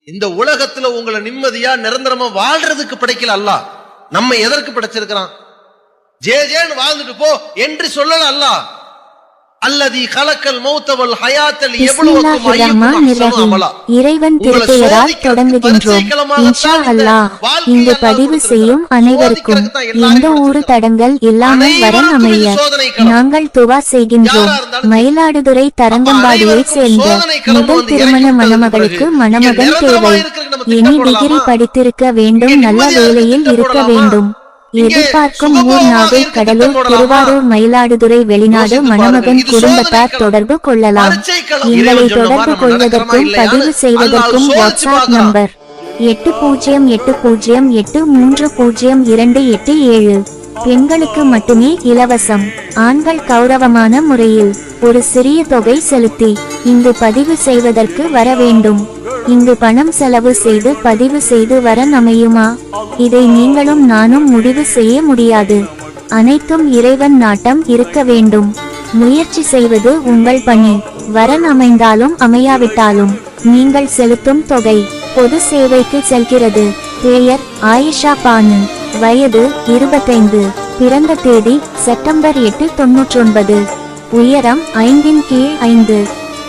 இந்த உலகத்துல உங்களை நிம்மதியா நிரந்தரமா வாழ்றதுக்கு படைக்கல அல்லாஹ். நம்ம எதற்கு படைச்சிருக்கிறான்? ஜே ஜேன்னு வாழ்ந்துட்டு போ என்று சொல்லல அல்லாஹ். அல்லதி கலக்கல் மௌத்தவல் ஹயாத்தல் யப்லுவக்கும் அய்யுக்கும் அஹ்ஸனு அமலா. இறைவன் திருப்பெயரால் தொடங்குகின்றோம். இன்ஷா அல்லாஹ். இந்த பதிவு செய்யும் அனைவருக்கும் எந்த ஒரு தடங்கள் இல்லாமல் வரம் அமைய நாங்கள் துவா செய்கின்றோம். மயிலாடுதுறை தரங்கம்பாடியை சேர்ந்த முதல் திருமண மணமகளுக்கு மணமகன் தேவை. இனி டிகிரி படித்திருக்க வேண்டும், நல்ல வேலையில் இருக்க வேண்டும். எதிர்பார்க்கும் ஊர் நாகை, கடலூர், திருவாரூர், மயிலாடுதுறை, வெளிநாடு. மணமகன் குடும்பத்தார் தொடர்பு கொள்ளலாம். எங்களை தொடர்பு கொள்வதற்கும் பதிவு செய்வதற்கும் வாட்ஸ்அப் நம்பர் 8080830287. பெண்களுக்கு மட்டுமே இலவசம். ஆண்கள் கௌரவமான முறையில் ஒரு சிறிய தொகை செலுத்தி இங்கு பதிவு செய்வதற்கு வர வேண்டும். இங்கு பணம் செலவு செய்து பதிவு செய்து வரன் அமையுமா? இதை நீங்களும் நானும் முடிவு செய்ய முடியாது. அனைத்தும் இறைவன் நாட்டம் இருக்க வேண்டும். முயற்சி செய்வது உங்கள் பணி. வரன் அமைந்தாலும் அமையாவிட்டாலும் நீங்கள் செலுத்தும் தொகை பொது சேவைக்கு செல்கிறது. பெயர் ஆயிஷா பானு. வயது 25. பிறந்த தேதி செப்டம்பர் 8, 99. உயரம் 5'5".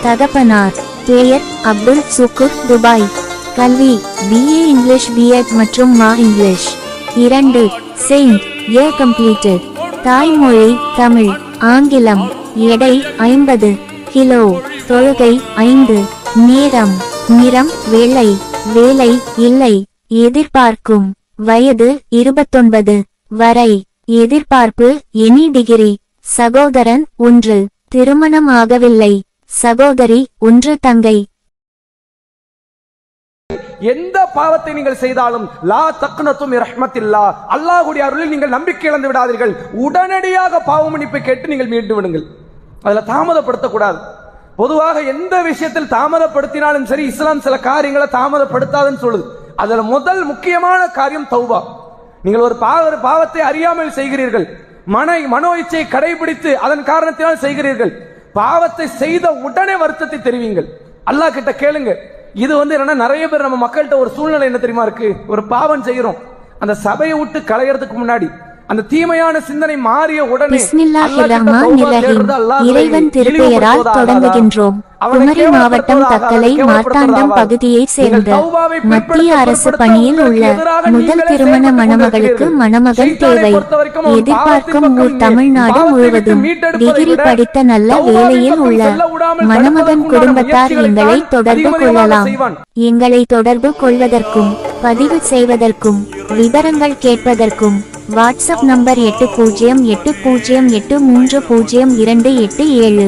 தகப்பனார் பெயர் அப்துல் சுக்குர், துபாய். கல்வி BA இங்கிலீஷ் B.Ed மற்றும் மா இங்கிலீஷ் 2 செயின்ட் இயர் கம்ப்ளீட்டட். தாய்மொழி தமிழ், ஆங்கிலம். எடை 50 கிலோ. தொழுகை 5 நேரம். நிறம் வெள்ளை. வேலை இல்லை. எதிர்பார்க்கும் வயது 29 வரை. எதிர்பார்ப்பு எனி டிகிரி. சகோதரன் 1, திருமணம் ஆகவில்லை. சகோதரி 1, தங்கை. எந்த பாவத்தை நீங்கள் செய்தாலும் லா தக்னது மின் ரஹ்மத்தில்லாஹ், அல்லாஹ்வுடைய அருளில் நீங்கள் நம்பிக்கை இழந்து விடாதீர்கள். உடனடியாக பாவ மன்னிப்பை கேட்டு நீங்கள் மீண்டு விடுங்கள். அதுல தாமதப்படுத்தக்கூடாது. பொதுவாக எந்த விஷயத்தில் தாமதப்படுத்தினாலும் சரி, இஸ்லாம் சில காரியங்களை தாமதப்படுத்தாதுன்னு சொல்லுது. அதுல முதல் முக்கியமான காரியம் தௌபா. நீங்கள் ஒரு பாவத்தை அறியாமல் செய்கிறீர்கள், மனோ இச்சையை கடைபிடித்து அதன் காரணத்தினால் செய்கிறீர்கள். பாவத்தை செய்த உடனே வருத்தத்தை தெரிவிங்கள். அல்லாஹ் கிட்ட கேளுங்க. இது என்னன்னா, நிறைய பேர் நம்ம மக்கள்கிட்ட ஒரு சூழ்நிலை என்ன தெரியுமா இருக்கு? ஒரு பாவம் செய்யறோம், அந்த சபையை விட்டு களையறதுக்கு முன்னாடி அந்த தீமையான சிந்தனை மாறிய உடனே இறைவன் திருப்பெயரால் தொடங்குகின்றோம். குமரி மாவட்டம் தக்கலை மார்த்தாண்டம் பகுதியை சேர்ந்த மத்திய அரசு பணியில் உள்ள முதல் திருமண மணமகளுக்கு மணமகன் தேவை. எதிர்பார்க்கும் ஊர் தமிழ்நாடு முழுவதும். டிகிரி படித்த நல்ல வேலையில் உள்ள மணமகன் குடும்பத்தார் எங்களை தொடர்பு கொள்ளலாம். எங்களை தொடர்பு கொள்வதற்கும் பதிவு செய்வதற்கும் விவரங்கள் கேட்பதற்கும் வாட்ஸ்அப் நம்பர் 8080830287.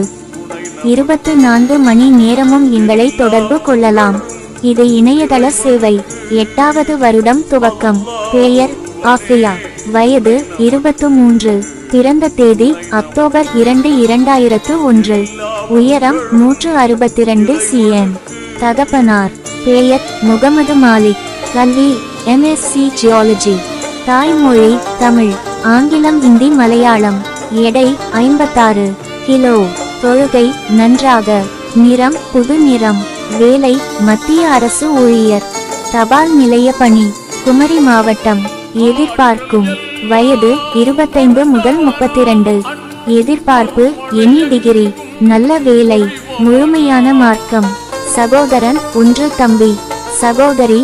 24 மணி நேரமும் எங்களை தொடர்பு கொள்ளலாம். இது இணையதள சேவை. 8வது வருடம் துவக்கம். பெயர் ஆஃபியா. வயது 23. பிறந்த தேதி அக்டோபர் 2, 2001. உயரம் 162 cm. தகப்பனார் பெயர் முகமது மாலிக். கல்வி MSc ஜியாலஜி. தாய்மொழி தமிழ், ஆங்கிலம், இந்தி, மலையாளம். எடை 56 கிலோ. தொழுகை நன்றாக. நிறம் புது நிறம். வேலை மத்திய அரசு ஊழியர். தபால் நிலைய பணி குமரி மாவட்டம். எதிர்பார்க்கும் வயது 25 முதல் 32. எதிர்பார்ப்பு எனி டிகிரி. நல்ல வேலை. முழுமையான மார்க்கம். சகோதரன் 1, தம்பி. சகோதரி